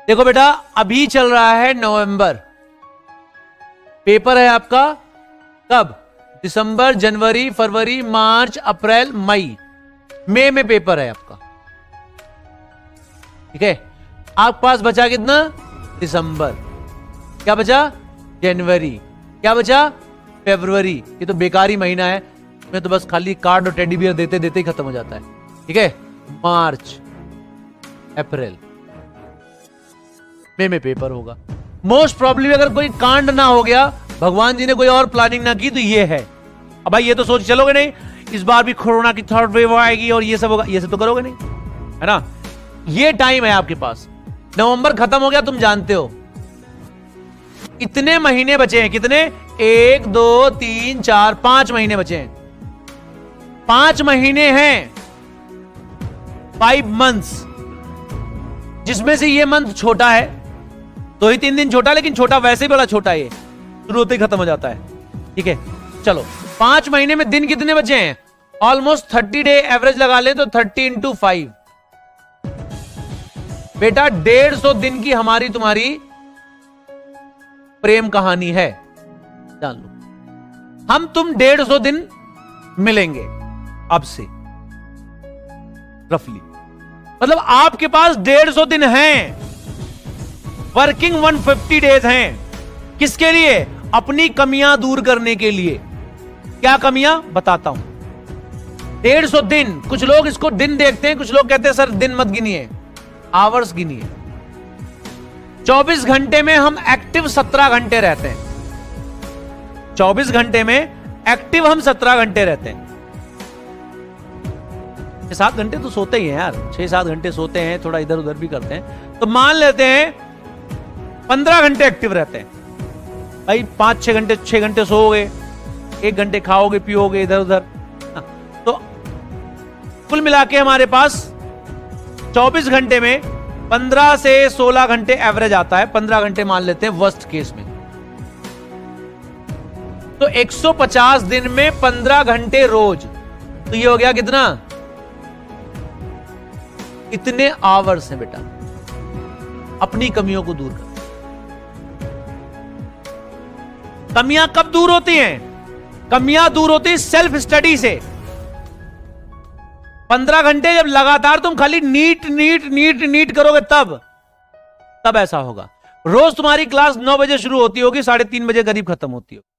देखो बेटा, अभी चल रहा है नवंबर, पेपर है आपका कब? दिसंबर, जनवरी, फरवरी, मार्च, अप्रैल, मई, मई में पेपर है आपका। ठीक है, आपके पास बचा कितना? दिसंबर। क्या बचा? जनवरी। क्या बचा? फरवरी। ये तो बेकारी महीना है, मैं तो बस खाली कार्ड और टेडी बियर देते देते ही खत्म हो जाता है। ठीक है, मार्च, अप्रैल, मई में पेपर होगा। मोस्ट प्रॉब्लली अगर कोई कांड ना हो गया, भगवान जी ने कोई और प्लानिंग ना की, तो ये है। अब भाई ये तो सोच चलोगे नहीं इस बार भी कोरोना की थर्ड वेव आएगी और ये सब होगा, ये सब तो करोगे नहीं, है ना। ये टाइम है आपके पास, नवंबर खत्म हो गया, तुम जानते हो इतने महीने बचे हैं। कितने? 1 2 3 4 5 महीने बचे हैं। 5 महीने हैं, 5 मंथ्स, जिसमें से ये मंथ छोटा है, 2 ही 3 दिन छोटा, लेकिन छोटा वैसे भी बड़ा छोटा है, ये शुरू होते ही खत्म हो जाता है। ठीक है, चलो 5 महीने में दिन कितने बचे हैं? ऑलमोस्ट 30 डे एवरेज लगा ले तो 30 into 5, बेटा 150 दिन की हमारी तुम्हारी प्रेम कहानी है, जान लो। हम तुम 150 दिन मिलेंगे अब से, रफली, मतलब आपके पास 150 दिन हैं, वर्किंग 150 डेज हैं। किसके लिए? अपनी कमियां दूर करने के लिए। क्या कमियां? बताता हूं। 150 दिन, कुछ लोग इसको दिन देखते हैं, कुछ लोग कहते हैं सर दिन मत गिनिए, आवर्स गिनिए। 24 घंटे में हम एक्टिव 17 घंटे रहते हैं। 24 घंटे में एक्टिव हम 17 घंटे रहते हैं। 6-7 घंटे तो सोते ही हैं यार, 6-7 घंटे सोते हैं, थोड़ा इधर उधर भी करते हैं, तो मान लेते हैं 15 घंटे एक्टिव रहते हैं। भाई 5-6 घंटे 6 घंटे सोओगे, 1 घंटे खाओगे पियोगे इधर उधर, तो कुल मिला के हमारे पास 24 घंटे में 15 से 16 घंटे एवरेज आता है। 15 घंटे मान लेते हैं वर्स्ट केस में, तो 150 दिन में 15 घंटे रोज, तो ये हो गया कितना? इतने आवर्स हैं बेटा अपनी कमियों को दूर कर। कमियां कब दूर होती हैं? कमियां दूर होती है सेल्फ स्टडी से। 15 घंटे जब लगातार तुम खाली नीट नीट नीट नीट करोगे तब ऐसा होगा। रोज तुम्हारी क्लास 9 बजे शुरू होती होगी, 3:30 बजे करीब खत्म होती होगी।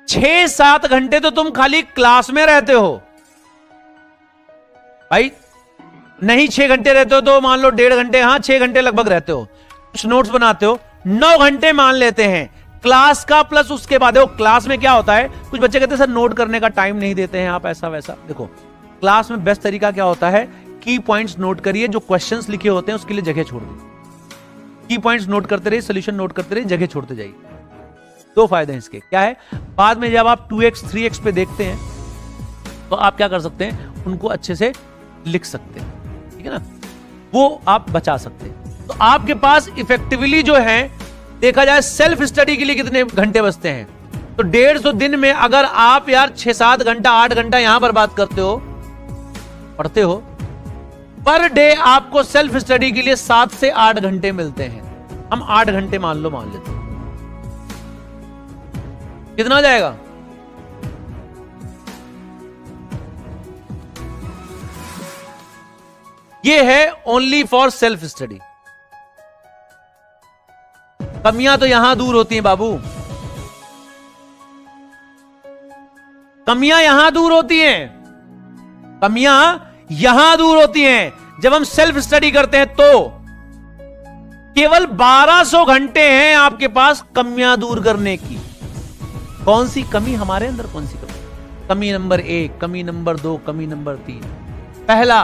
6-7 घंटे तो तुम खाली क्लास में रहते हो भाई, नहीं 6 घंटे रहते हो तो मान लो 1.5 घंटे, हाँ 6 घंटे लगभग रहते हो, कुछ नोट्स बनाते हो। 9 घंटे मान लेते हैं क्लास का, प्लस उसके बाद देखो क्लास में क्या होता है, कुछ बच्चे कहते हैं सर नोट करने का टाइम नहीं देते हैं आप, ऐसा वैसा। देखो क्लास में बेस्ट तरीका क्या होता है, की पॉइंट्स नोट करिए, जो क्वेश्चंस लिखे होते हैं उसके लिए जगह छोड़ दीजिए। की पॉइंट्स नोट करते रहिए, सोल्यूशन नोट करते रहिए, जगह छोड़ते जाइए। 2 फायदे हैं इसके। क्या है? बाद में जब आप 2x 3x पे देखते हैं तो आप क्या कर सकते हैं, उनको अच्छे से लिख सकते हैं, ठीक है ना, वो आप बचा सकते हैं। तो आपके पास इफेक्टिवली जो है देखा जाए सेल्फ स्टडी के लिए कितने घंटे बचते हैं, तो 150 दिन में अगर आप यार 6-7 घंटा 8 घंटा यहां बर्बाद करते हो, पढ़ते हो, पर डे आपको सेल्फ स्टडी के लिए 7 से 8 घंटे मिलते हैं। हम 8 घंटे मान लेते हैं, कितना जाएगा? ये है ओनली फॉर सेल्फ स्टडी। कमियां तो यहां दूर होती हैं बाबू, कमियां यहां दूर होती हैं, कमियां यहां दूर होती हैं। जब हम सेल्फ स्टडी करते हैं तो केवल 1200 घंटे हैं आपके पास कमियां दूर करने की। कौन सी कमी हमारे अंदर, कौन सी कमी? कमी नंबर 1, कमी नंबर 2, कमी नंबर 3। पहला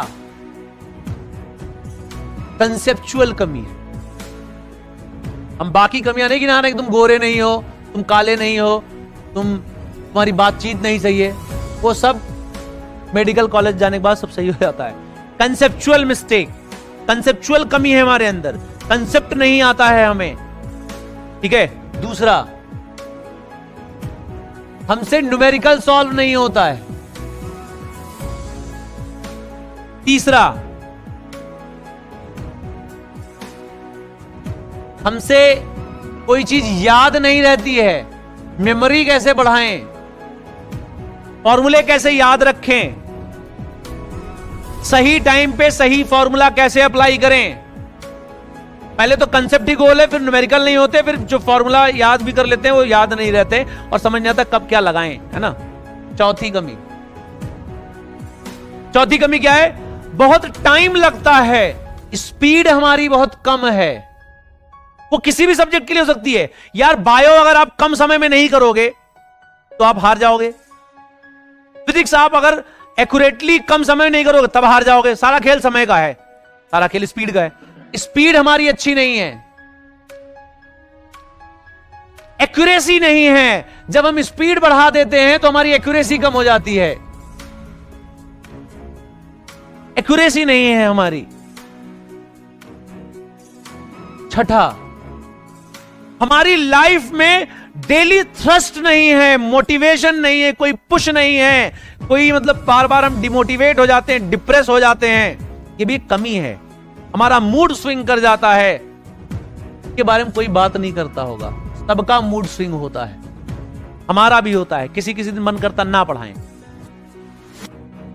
कंसेप्चुअल कमी है। हम बाकी कमियां नहीं गिना रहे, तुम गोरे नहीं हो, तुम काले नहीं हो, तुम्हारी बातचीत नहीं सही है, वो सब मेडिकल कॉलेज जाने के बाद सब सही हो जाता है। कंसेप्चुअल मिस्टेक, कंसेप्चुअल कमी है हमारे अंदर, कंसेप्ट नहीं आता है हमें, ठीक है। दूसरा, हमसे न्यूमेरिकल सॉल्व नहीं होता है। तीसरा, हमसे कोई चीज याद नहीं रहती है, मेमोरी कैसे बढ़ाएं, फॉर्मूले कैसे याद रखें, सही टाइम पे सही फॉर्मूला कैसे अप्लाई करें। पहले तो कंसेप्ट ही गोल है, फिर न्यूमेरिकल नहीं होते, फिर जो फॉर्मूला याद भी कर लेते हैं वो याद नहीं रहते और समझ नहीं आता कब क्या लगाएं, है ना। चौथी कमी क्या है? बहुत टाइम लगता है, स्पीड हमारी बहुत कम है। वो किसी भी सब्जेक्ट के लिए हो सकती है यार। बायो अगर आप कम समय में नहीं करोगे तो आप हार जाओगे। फिजिक्स आप अगर एक्यूरेटली कम समय में नहीं करोगे तब हार जाओगे। सारा खेल समय का है, सारा खेल स्पीड का है। स्पीड हमारी अच्छी नहीं है, एक्यूरेसी नहीं है। जब हम स्पीड बढ़ा देते हैं तो हमारी एक्यूरेसी कम हो जाती है। एक्यूरेसी नहीं है हमारी। छठा, हमारी लाइफ में डेली थ्रस्ट नहीं है, मोटिवेशन नहीं है, कोई पुश नहीं है, कोई मतलब बार बार हम डिमोटिवेट हो जाते हैं, डिप्रेस हो जाते हैं। ये भी कमी है। हमारा मूड स्विंग कर जाता है, इसके बारे में कोई बात नहीं करता होगा। सबका मूड स्विंग होता है, हमारा भी होता है। किसी किसी दिन मन करता ना पढ़ाएं,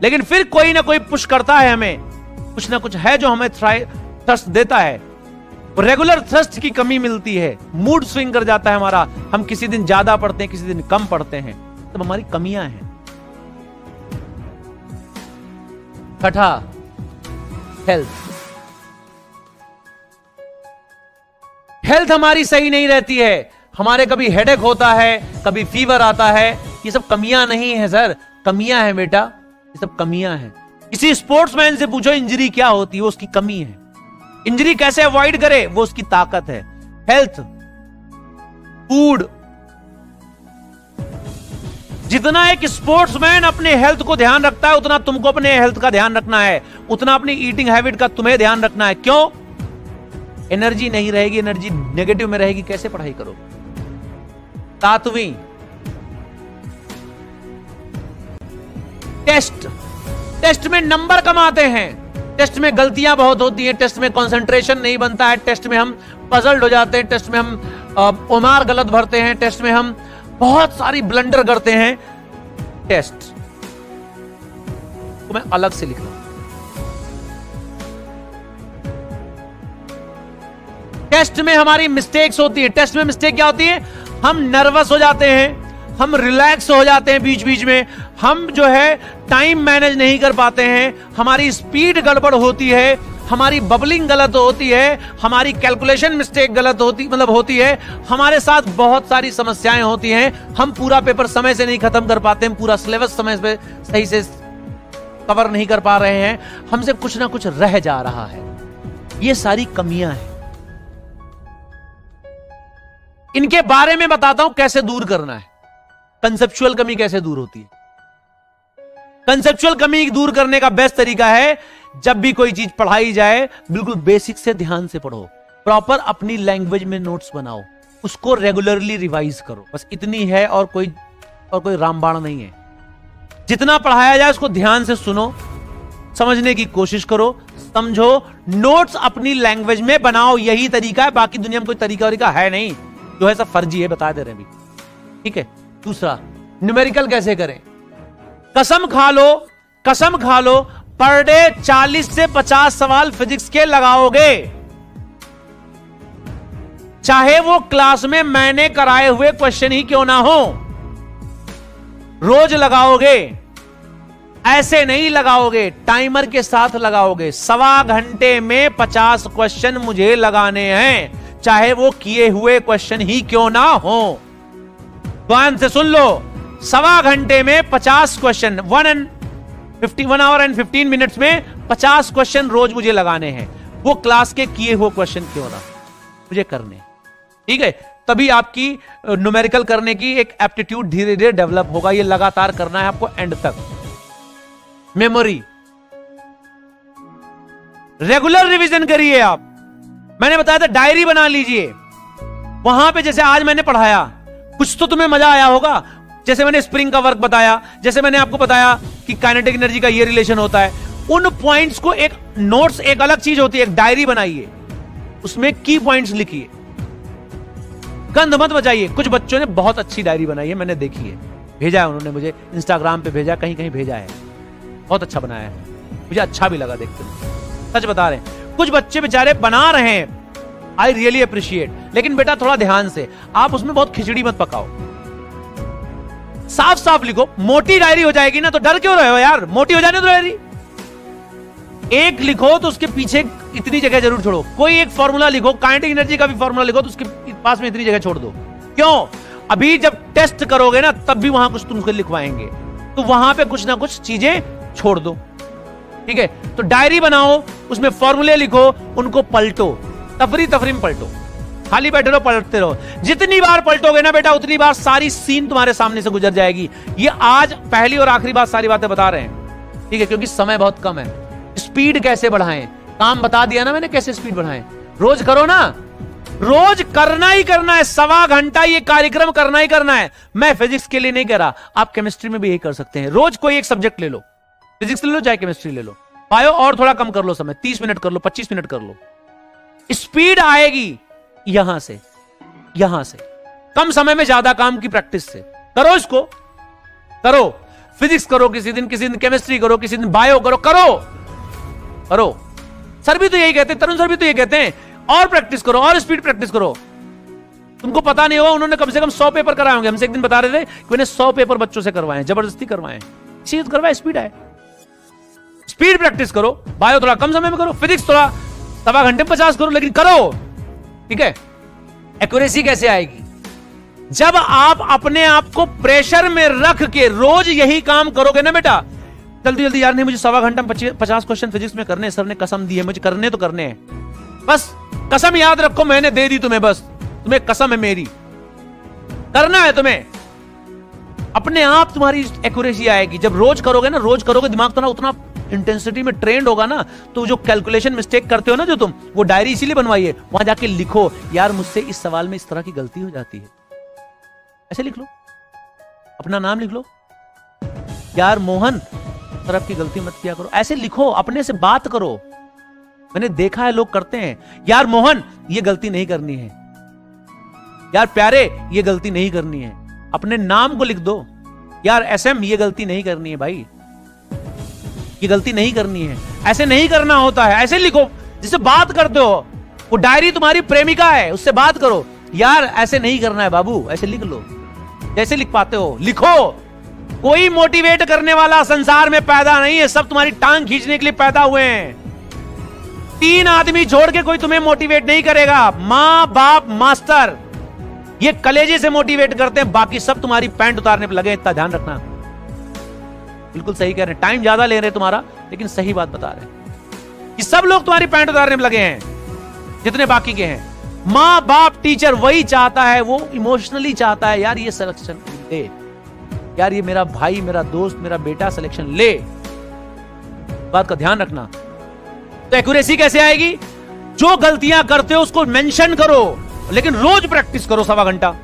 लेकिन फिर कोई ना कोई पुश करता है हमें। कुछ ना कुछ है जो हमें थ्रस्ट देता है। रेगुलर थ्रस्ट की कमी मिलती है, मूड स्विंग कर जाता है हमारा। हम किसी दिन ज्यादा पढ़ते हैं, किसी दिन कम पढ़ते हैं, तब हमारी कमियां हैं। छठा, हेल्थ हमारी सही नहीं रहती है। हमारे कभी हेडेक होता है, कभी फीवर आता है। ये सब कमियां नहीं है सर, कमियां हैं बेटा, ये सब कमियां हैं। किसी स्पोर्ट्समैन से पूछो इंजरी क्या होती है, वो उसकी कमी है। इंजरी कैसे अवॉइड करे, वो उसकी ताकत है। हेल्थ, फूड, जितना एक स्पोर्ट्समैन अपने हेल्थ को ध्यान रखता है उतना तुमको अपने हेल्थ का ध्यान रखना है, उतना अपनी ईटिंग हैबिट का तुम्हें ध्यान रखना है। क्यों? एनर्जी नहीं रहेगी, एनर्जी नेगेटिव में रहेगी, कैसे पढ़ाई करो। सातवीं, टेस्ट में नंबर कम आते हैं, टेस्ट में गलतियां बहुत होती हैं, टेस्ट में कंसंट्रेशन नहीं बनता है, टेस्ट में हम पजल्ड हो जाते हैं, टेस्ट में हम ओमार गलत भरते हैं, टेस्ट में हम बहुत सारी ब्लंडर करते हैं। टेस्ट को मैं अलग से लिख रहा हूं। टेस्ट में हमारी मिस्टेक्स होती है। टेस्ट में मिस्टेक क्या होती है? हम नर्वस हो जाते हैं, हम रिलैक्स हो जाते हैं बीच बीच में, हम जो है टाइम मैनेज नहीं कर पाते हैं, हमारी स्पीड गड़बड़ होती है, हमारी बबलिंग गलत होती है, हमारी कैलकुलेशन मिस्टेक गलत होती है, हमारे साथ बहुत सारी समस्याएं होती हैं। हम पूरा पेपर समय से नहीं खत्म कर पाते, हम पूरा सिलेबस समय पे सही से कवर नहीं कर पा रहे हैं, हमसे कुछ ना कुछ रह जा रहा है। ये सारी कमियां हैं। इनके बारे में बताता हूं कैसे दूर करना है। कंसेप्चुअल कमी कैसे दूर होती है? कंसेप्चुअल कमी दूर करने का बेस्ट तरीका है, जब भी कोई चीज पढ़ाई जाए बिल्कुल बेसिक से ध्यान से पढ़ो, प्रॉपर अपनी लैंग्वेज में नोट्स बनाओ, उसको रेगुलरली रिवाइज करो। बस इतनी है, और कोई रामबाण नहीं है। जितना पढ़ाया जाए उसको ध्यान से सुनो, समझने की कोशिश करो, समझो, नोट्स अपनी लैंग्वेज में बनाओ। यही तरीका है, बाकी दुनिया में कोई तरीका है नहीं, जो है सब फर्जी है, बता दे रहे हैं भी। ठीक है। दूसरा, न्यूमेरिकल कैसे करें? कसम खा लो पर डे 40 से 50 सवाल फिजिक्स के लगाओगे, चाहे वो क्लास में मैंने कराए हुए क्वेश्चन ही क्यों ना हो। रोज लगाओगे, ऐसे नहीं लगाओगे, टाइमर के साथ लगाओगे। 1.25 घंटे में 50 क्वेश्चन मुझे लगाने हैं, चाहे वो किए हुए क्वेश्चन ही क्यों ना हो। ध्यान से सुन लो, 1.25 घंटे में 50 क्वेश्चन, 1 आवर एंड 15 मिनट्स में 50 क्वेश्चन रोज मुझे लगाने हैं। वो क्लास के किए हुए क्वेश्चन क्यों ना, मुझे करने। ठीक है, तभी आपकी न्यूमेरिकल करने की एक एप्टीट्यूड धीरे धीरे डेवलप होगा। ये लगातार करना है आपको एंड तक। मेमोरी, रेगुलर रिवीजन करिए आप। मैंने बताया था डायरी बना लीजिए, वहां पे जैसे आज मैंने पढ़ाया, कुछ तो तुम्हें मजा आया होगा। जैसे मैंने स्प्रिंग का वर्क बताया, जैसे मैंने आपको बताया कि काइनेटिक एनर्जी का ये रिलेशन होता है, उन पॉइंट्स को एक नोट्स, एक अलग चीज होती है, एक डायरी बनाइए, उसमें की पॉइंट्स लिखिए। गंद मत बजाइए। कुछ बच्चों ने बहुत अच्छी डायरी बनाई है, मैंने देखी है, भेजा है उन्होंने मुझे, इंस्टाग्राम पे भेजा, कहीं कहीं भेजा है, बहुत अच्छा बनाया है, मुझे अच्छा भी लगा देखते हुए, सच बता रहे हैं। कुछ बच्चे बेचारे बना रहे हैं, आई रियली अप्रिशिएट, लेकिन बेटा थोड़ा ध्यान से, आप उसमें बहुत खिचड़ी मत पकाओ, साफ साफ लिखो। मोटी डायरी हो जाएगी ना तो डर क्यों रहे हो यार, मोटी हो जाने दो डायरी। एक लिखो तो उसके पीछे इतनी जगह जरूर छोड़ो। कोई एक फॉर्मूला लिखो, काइनेटिक एनर्जी का भी फॉर्मूला लिखो तो उसके पास में इतनी जगह छोड़ दो। क्यों? अभी जब टेस्ट करोगे ना तब भी वहां कुछ तुम उसको लिखवाएंगे, तो वहां पे कुछ ना कुछ चीजें छोड़ दो, ठीक है। तो डायरी बनाओ, उसमें फॉर्मूले लिखो, उनको पलटो, तफरी में पलटो, खाली बैठे रहो पलटते रहो। जितनी बार पलटोगे ना बेटा उतनी बार सारी सीन तुम्हारे सामने से गुजर जाएगी। ये आज पहली और आखिरी बात सारी बातें बता रहे हैं, ठीक है, क्योंकि समय बहुत कम है। स्पीड कैसे बढ़ाएं, काम बता दिया ना मैंने, कैसे स्पीड बढ़ाएं। रोज करो ना, रोज करना ही करना है, 1.25 घंटा ये कार्यक्रम करना ही करना है। मैं फिजिक्स के लिए नहीं कह रहा, आप केमिस्ट्री में भी यही कर सकते हैं। रोज कोई एक सब्जेक्ट ले लो, फिजिक्स ले लो चाहे केमिस्ट्री ले लो, बायो और थोड़ा कम कर लो समय, 30 मिनट कर लो, 25 मिनट कर लो। स्पीड आएगी यहां से, कम समय में ज्यादा काम की प्रैक्टिस से। करो इसको, करो, फिजिक्स करो किसी दिन केमिस्ट्री करो, किसी दिन बायो करो। सर भी तो यही कहते हैं, तरुण सर भी तो यही कहते हैं, और प्रैक्टिस करो, और स्पीड प्रैक्टिस करो। तुमको पता नहीं होगा, उन्होंने कम से कम 100 पेपर कराए होंगे। हमसे एक दिन बता रहे थे कि उन्हें 100 पेपर बच्चों से करवाए, जबरदस्ती करवाए, चीज करवाए, स्पीड आए। स्पीड प्रैक्टिस करो, बायो थोड़ा कम समय में करो, फिजिक्स थोड़ा 1.25 घंटे 50 करो, लेकिन करो, ठीक है। एक्यूरेसी कैसे आएगी? जब आप अपने आप को प्रेशर में रख के रोज यही काम करोगे ना बेटा, जल्दी यार नहीं मुझे 1.25 घंटा में 50 क्वेश्चन फिजिक्स में करने, सर ने कसम दी है मुझे करने तो करने हैं, बस कसम याद रखो, मैंने दे दी तुम्हें, बस तुम्हें कसम है मेरी, करना है तुम्हें। अपने आप तुम्हारी एक्यूरेसी आएगी जब रोज करोगे ना, रोज करोगे, दिमाग तुम्हारा उतना इंटेंसिटी में ट्रेंड होगा ना, तो जो कैलकुलेशन मिस्टेक करते हो ना जो तुम, वो डायरी इसीलिए बनवाई है, वहां जाके लिखो यार मुझसे इस सवाल में इस तरह की गलती हो जाती है, ऐसे लिख लो, अपना नाम लिख लो, यार मोहन तरफ की गलती मत किया करो, ऐसे लिखो, अपने से बात करो। मैंने देखा है लोग करते हैं, यार मोहन ये गलती नहीं करनी है, यार प्यारे ये गलती नहीं करनी है, अपने नाम को लिख दो, यार एसएम ये गलती नहीं करनी है भाई, ये गलती नहीं करनी है, ऐसे नहीं करना होता है, ऐसे लिखो, जिससे बात करते हो, वो डायरी तुम्हारी प्रेमिका है, उससे बात करो, यार ऐसे नहीं करना है बाबू, ऐसे लिख लो, जैसे लिख पाते हो लिखो। कोई मोटिवेट करने वाला संसार में पैदा नहीं है, सब तुम्हारी टांग खींचने के लिए पैदा हुए हैं। 3 आदमी छोड़ के कोई तुम्हें मोटिवेट नहीं करेगा, मां बाप मास्टर, ये कलेजे से मोटिवेट करते हैं, बाकी सब तुम्हारी पैंट उतारने पर लगे, इतना ध्यान रखना। बिल्कुल सही कह रहे हैं, टाइम ज्यादा ले रहे तुम्हारा, लेकिन सही बात बता रहे हैं कि सब लोग तुम्हारी पैंट उतारने में लगे हैं, जितने बाकी के हैं। मां बाप टीचर वही चाहता है, वो इमोशनली चाहता है, यार ये सिलेक्शन ले, यार ये मेरा भाई, मेरा दोस्त, मेरा बेटा सिलेक्शन ले, बात का ध्यान रखना। तो एक्यूरेसी कैसे आएगी? जो गलतियां करते हो उसको मेंशन करो, लेकिन रोज प्रैक्टिस करो, 1.25 घंटा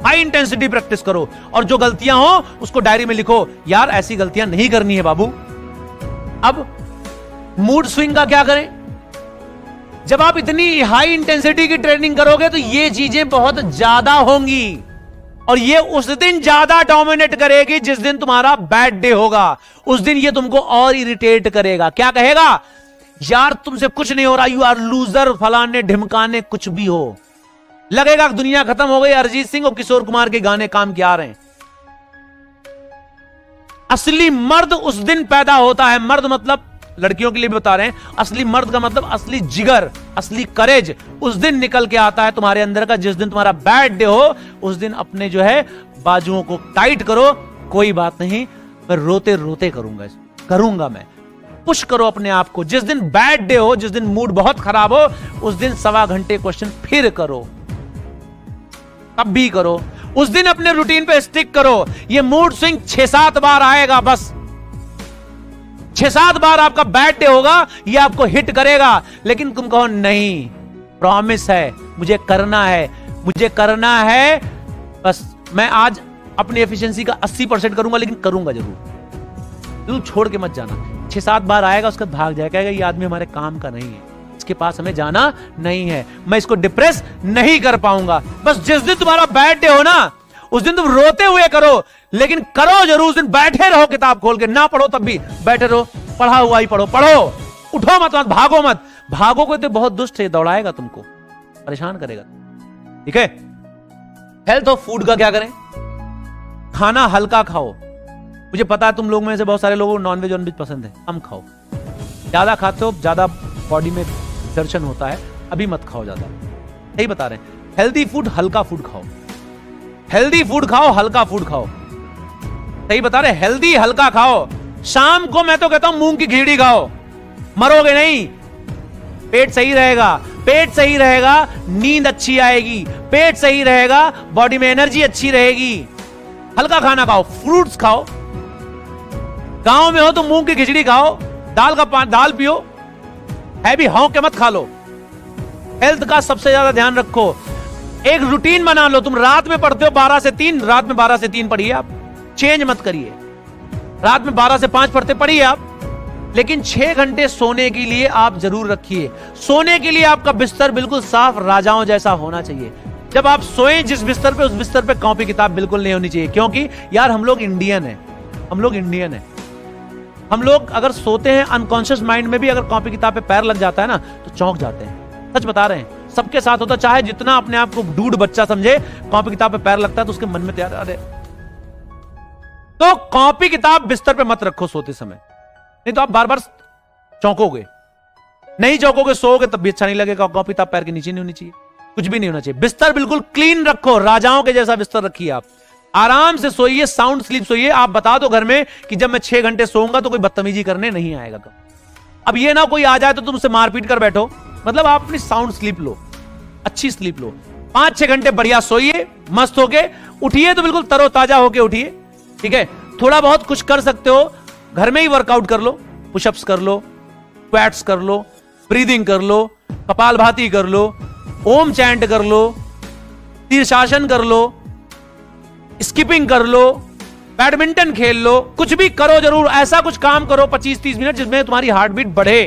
हाई इंटेंसिटी प्रैक्टिस करो, और जो गलतियां हो उसको डायरी में लिखो, यार ऐसी गलतियां नहीं करनी है बाबू। अब मूड स्विंग का क्या करें? जब आप इतनी हाई इंटेंसिटी की ट्रेनिंग करोगे तो ये चीजें बहुत ज्यादा होंगी, और ये उस दिन ज्यादा डोमिनेट करेगी जिस दिन तुम्हारा बैड डे होगा। उस दिन ये तुमको और इरिटेट करेगा। क्या कहेगा? यार तुमसे कुछ नहीं हो रहा, यू आर लूजर, फलाने ढिमकाने, कुछ भी हो, लगेगा दुनिया खत्म हो गई, अरिजीत सिंह और किशोर कुमार के गाने काम क्या आ रहे हैं। असली मर्द उस दिन पैदा होता है, मर्द मतलब लड़कियों के लिए भी बता रहे हैं, असली मर्द का मतलब असली जिगर, असली करेज उस दिन निकल के आता है तुम्हारे अंदर का, जिस दिन तुम्हारा बैड डे हो। उस दिन अपने जो है बाजुओं को टाइट करो, कोई बात नहीं, मैं रोते रोते करूंगा मैं, पुश करो अपने आप को। जिस दिन बैड डे हो, जिस दिन मूड बहुत खराब हो, उस दिन 1.25 घंटे क्वेश्चन फिर करो, तब भी करो, उस दिन अपने रूटीन पे स्टिक करो। ये मूड स्विंग 6-7 बार आएगा, बस 6-7 बार आपका बैड डे होगा, ये आपको हिट करेगा, लेकिन तुम कहो नहीं, प्रॉमिस है, मुझे करना है, बस मैं आज अपनी एफिशिएंसी का 80% करूंगा, लेकिन करूंगा जरूर। तू छोड़ के मत जाना। 6-7 बार आएगा, उसका भाग जाएगा, ये आदमी हमारे काम का नहीं है, के पास हमें जाना नहीं है। मैं इसको डिप्रेस नहीं कर पाऊंगा। बस जिस दिन तुम्हारा बैड डे हो ना, उस दिन तुम रोते हुए करो, लेकिन करो जरूर। उस दिन बैठे रहो किताब खोल के, ना पढ़ो तब भी बैठे रहो, पढ़ा हुआ ही पढ़ो। पढ़ो, उठो मत, भागो मत। भागोगे तो बहुत दुष्ट है, दौड़ाएगा तुमको, परेशान करेगा। ठीक है। हेल्थ ऑफ फूड का क्या करें? खाना हल्का खाओ। मुझे पता है तुम लोग में से बहुत सारे लोगों को नॉनवेज वॉनवेज पसंद है, कम खाओ। ज्यादा खाते हो ज्यादा बॉडी में दर्शन होता है, अभी मत खाओ ज्यादा। सही बता रहे हैं। हेल्दी फूड, हल्का फूड खाओ। हेल्दी फूड खाओ, हल्का फूड खाओ। सही बता रहे, हेल्दी हल्का खाओ। शाम को मैं तो कहता हूं मूंग की खिचड़ी खाओ, मरोगे नहीं। पेट सही रहेगा, पेट सही रहेगा, नींद अच्छी आएगी, पेट सही रहेगा, बॉडी में एनर्जी अच्छी रहेगी। हल्का खाना खाओ, फ्रूट्स खाओ। गांव में हो तो मूंग की खिचड़ी खाओ, दाल पियो, है भी हौं के मत खा लो। हेल्थ का सबसे ज्यादा ध्यान रखो। एक रूटीन बना लो। तुम रात में पढ़ते हो 12 से 3, रात में 12 से 3 पढ़िए आप, चेंज मत करिए। रात में 12 से 5 पढ़ते पढ़िए आप, लेकिन 6 घंटे सोने के लिए आप जरूर रखिए। सोने के लिए आपका बिस्तर बिल्कुल साफ राजाओं जैसा होना चाहिए। जब आप सोएं जिस बिस्तर पे, उस बिस्तर पे कॉपी किताब बिल्कुल नहीं होनी चाहिए। क्योंकि यार हम लोग इंडियन हैं, हम लोग इंडियन हैं। हम लोग अगर सोते हैं अनकॉन्शियस माइंड में भी अगर कॉपी किताब पे पैर लग जाता है ना तो चौंक जाते हैं। सच बता रहे हैं, सबके साथ होता। चाहे जितना अपने आप को डूड बच्चा समझे, कॉपी किताब पे पैर लगता है तो उसके मन में तैयार। अरे तो कॉपी किताब बिस्तर पे मत रखो सोते समय, नहीं तो आप बार बार चौंकोगे। नहीं चौंकोगे, सोओगे तब भी अच्छा नहीं लगेगा। कॉपी किताब पैर के नीचे नहीं होनी चाहिए, कुछ भी नहीं होना चाहिए। बिस्तर बिल्कुल क्लीन रखो, राजाओं के जैसा बिस्तर रखिए आप। आराम से सोइए, साउंड स्लीप सोइए। आप बता दो घर में कि जब मैं 6 घंटे सोऊंगा तो कोई बदतमीजी करने नहीं आएगा। अब ये ना कोई आ जाए तो तुम उससे मारपीट कर बैठो। मतलब आप अपनी साउंड स्लीप लो, अच्छी स्लीप लो। 5-6 घंटे बढ़िया सोइए, मस्त होके उठिए तो बिल्कुल तरोताजा होके उठिए। ठीक है। थोड़ा बहुत कुछ कर सकते हो, घर में ही वर्कआउट कर लो, पुशअप्स कर लो, स्क्वैट्स कर लो, ब्रीदिंग कर लो, कपालभाति कर लो, ओम चैंट कर लो, शीर्षासन कर लो, स्किपिंग कर लो, बैडमिंटन खेल लो, कुछ भी करो जरूर। ऐसा कुछ काम करो 25-30 मिनट जिसमें तुम्हारी हार्ट बीट बढ़े।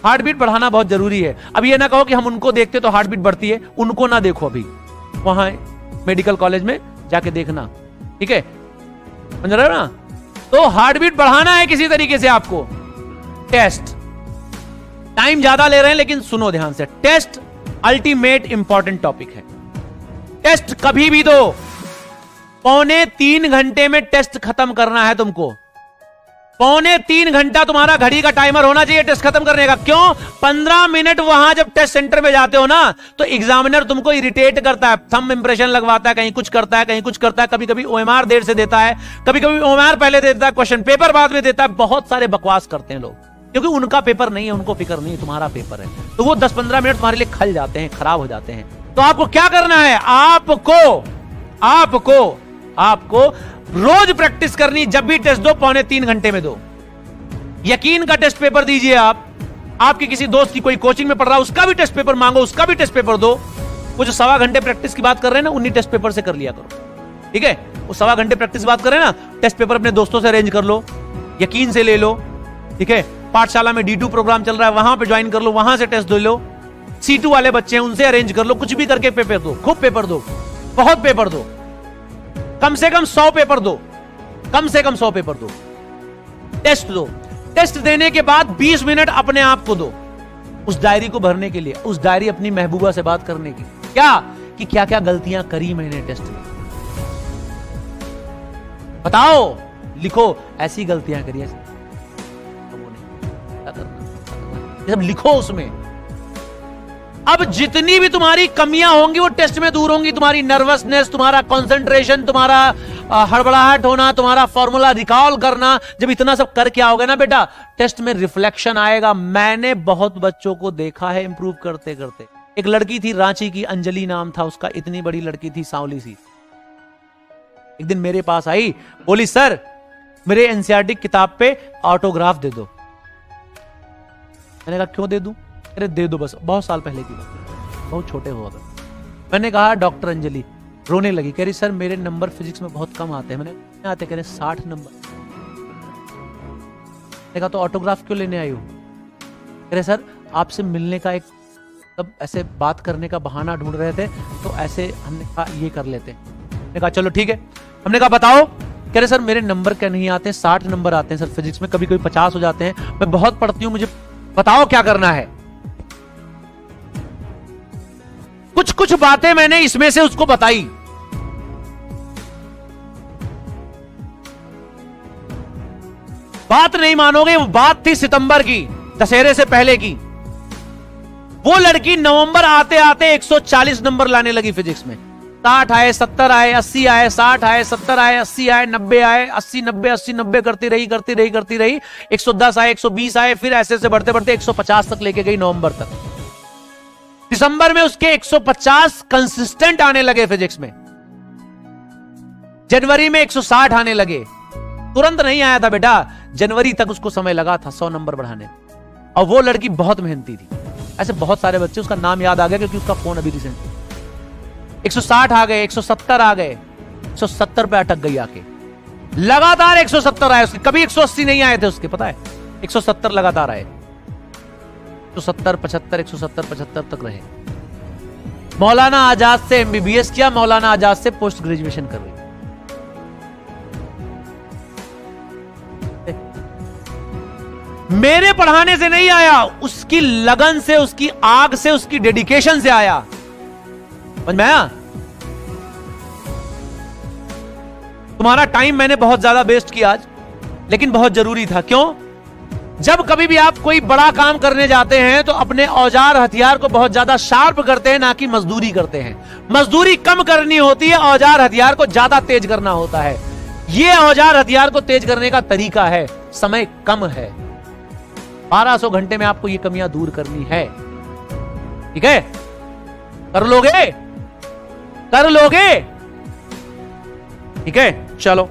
हार्ट बीट बढ़ाना बहुत जरूरी है। अब ये ना कहो कि हम उनको देखते तो हार्ट बीट बढ़ती है, उनको ना देखो। अभी वहां मेडिकल कॉलेज में जाके देखना। ठीक है, समझ रहे हो ना? तो हार्ट बीट बढ़ाना है किसी तरीके से आपको। टेस्ट टाइम ज्यादा ले रहे हैं, लेकिन सुनो ध्यान से। टेस्ट अल्टीमेट इंपॉर्टेंट टॉपिक है। टेस्ट कभी भी दो, 2.25 घंटे में टेस्ट खत्म करना है तुमको। 2.25 घंटा तुम्हारा घड़ी का टाइमर होना चाहिए टेस्ट खत्म करने का। क्यों? 15 मिनट वहां जब टेस्ट सेंटर में जाते हो ना तो एग्जामिनर तुमको इरिटेट करता है, थंब इंप्रेशन लगवाता है, कहीं कुछ करता है, कहीं कुछ करता है। कभी कभी ओएमआर देर से देता है, कभी कभी ओएमआर पहले देता है, क्वेश्चन पेपर बाद में देता है। बहुत सारे बकवास करते हैं लोग, क्योंकि उनका पेपर नहीं है, उनको फिक्र नहीं है, तुम्हारा पेपर है। तो वो 10-15 मिनट तुम्हारे लिए खल जाते हैं, खराब हो जाते हैं। तो आपको क्या करना है? आपको रोज प्रैक्टिस करनी। जब भी टेस्ट दो 2.25 घंटे में दो। यकीन का टेस्ट पेपर दीजिए आप। आपके किसी दोस्त की कोई कोचिंग में पढ़ रहा है, उसका भी टेस्ट पेपर मांगो, उसका भी टेस्ट पेपर दो। वो जो 1.25 घंटे प्रैक्टिस की बात कर रहे हैं ना, उन्हीं टेस्ट पेपर से कर लिया करो। ठीक है? वो 1.25 घंटे प्रैक्टिस बात कर रहे हैं ना, टेस्ट पेपर अपने दोस्तों से अरेंज कर लो, यकीन से ले लो। ठीक है? पाठशाला में D2 प्रोग्राम चल रहा है, वहां पे ज्वाइन कर लो, वहां से टेस्ट दे लो। C2 वाले बच्चे हैं, उनसे अरेंज कर लो। कुछ भी करके पेपर दो, खूब पेपर दो, बहुत पेपर दो, कम से कम 100 पेपर दो, कम से कम 100 पेपर दो। टेस्ट दो। टेस्ट देने के बाद 20 मिनट अपने आप को दो उस डायरी को भरने के लिए। उस डायरी अपनी महबूबा से बात करने की, क्या क्या गलतियां करी मैंने टेस्ट में, बताओ, लिखो। ऐसी गलतियां करी, सब लिखो उसमें। अब जितनी भी तुम्हारी कमियां होंगी वो टेस्ट में दूर होंगी। तुम्हारी नर्वसनेस, तुम्हारा कंसंट्रेशन, तुम्हारा हड़बड़ाहट होना, तुम्हारा फॉर्मूला रिकॉल करना, जब इतना सब करके आओगे ना बेटा, टेस्ट में रिफ्लेक्शन आएगा। मैंने बहुत बच्चों को देखा है इंप्रूव करते करते। एक लड़की थी रांची की, अंजलि नाम था उसका, इतनी बड़ी लड़की थी, सांवली सी। एक दिन मेरे पास आई, बोली सर मेरे एनसीईआरटी किताब पे ऑटोग्राफ दे दो। मैंने कहा क्यों दे दूं? अरे दे दो बस। बहुत साल पहले की बात, बहुत छोटे हुआ था। मैंने कहा डॉक्टर अंजलि, रोने लगी, कह रही सर मेरे नंबर फिजिक्स में बहुत कम आते हैं। मैंने आते, कह रहे 60 नंबर। मैंने कहा तो ऑटोग्राफ क्यों लेने आई हो? कह रहे सर आपसे मिलने का एक तब ऐसे बात करने का बहाना ढूंढ रहे थे, तो ऐसे हमने कहा ये कर लेते। हमने कहा चलो ठीक है। हमने कहा बताओ। कह रहे सर मेरे नंबर क्या नहीं आते, 60 नंबर आते हैं सर फिजिक्स में, कभी कभी 50 हो जाते हैं, मैं बहुत पढ़ती हूं, मुझे बताओ क्या करना है। कुछ कुछ बातें मैंने इसमें से उसको बताई। बात नहीं मानोगे, वो बात थी सितंबर की, दशहरे से पहले की। वो लड़की नवंबर आते आते 140 नंबर लाने लगी फिजिक्स में। 60 आए, 70 आए, 80 आए, 60 आए, 70 आए, 80 आए, 90 आए, 80 90 80 90 करती रही। 110 आए, 120 आए, फिर ऐसे से बढ़ते बढ़ते 150 तक लेके गई नवंबर तक। दिसंबर में उसके 150 कंसिस्टेंट आने लगे फिजिक्स में। जनवरी में 160 आने लगे। तुरंत नहीं आया था बेटा, जनवरी तक उसको समय लगा था 100 नंबर बढ़ाने। और वो लड़की बहुत मेहनती थी। ऐसे बहुत सारे बच्चे, उसका नाम याद आ गया क्योंकि उसका फोन अभी रिसेंट। 160 आ गए, 170 आ गए, 170 पे अटक गई आके। लगातार 170 आए उसके, कभी 180 नहीं आए थे उसके, पता है 170 लगातार आए। 170 75 170 75 तक रहे। मौलाना आजाद से एमबीबीएस किया, मौलाना आजाद से पोस्ट ग्रेजुएशन कर रही। मेरे पढ़ाने से नहीं आया, उसकी लगन से, उसकी आग से, उसकी डेडिकेशन से आया। समझ में आया? तुम्हारा टाइम मैंने बहुत ज्यादा वेस्ट किया आज, लेकिन बहुत जरूरी था। क्यों? जब कभी भी आप कोई बड़ा काम करने जाते हैं तो अपने औजार हथियार को बहुत ज्यादा शार्प करते हैं, ना कि मजदूरी करते हैं। मजदूरी कम करनी होती है, औजार हथियार को ज्यादा तेज करना होता है। यह औजार हथियार को तेज करने का तरीका है। समय कम है, 1200 घंटे में आपको ये कमियां दूर करनी है। ठीक है? कर लोगे? कर लोगे? ठीक है, चलो।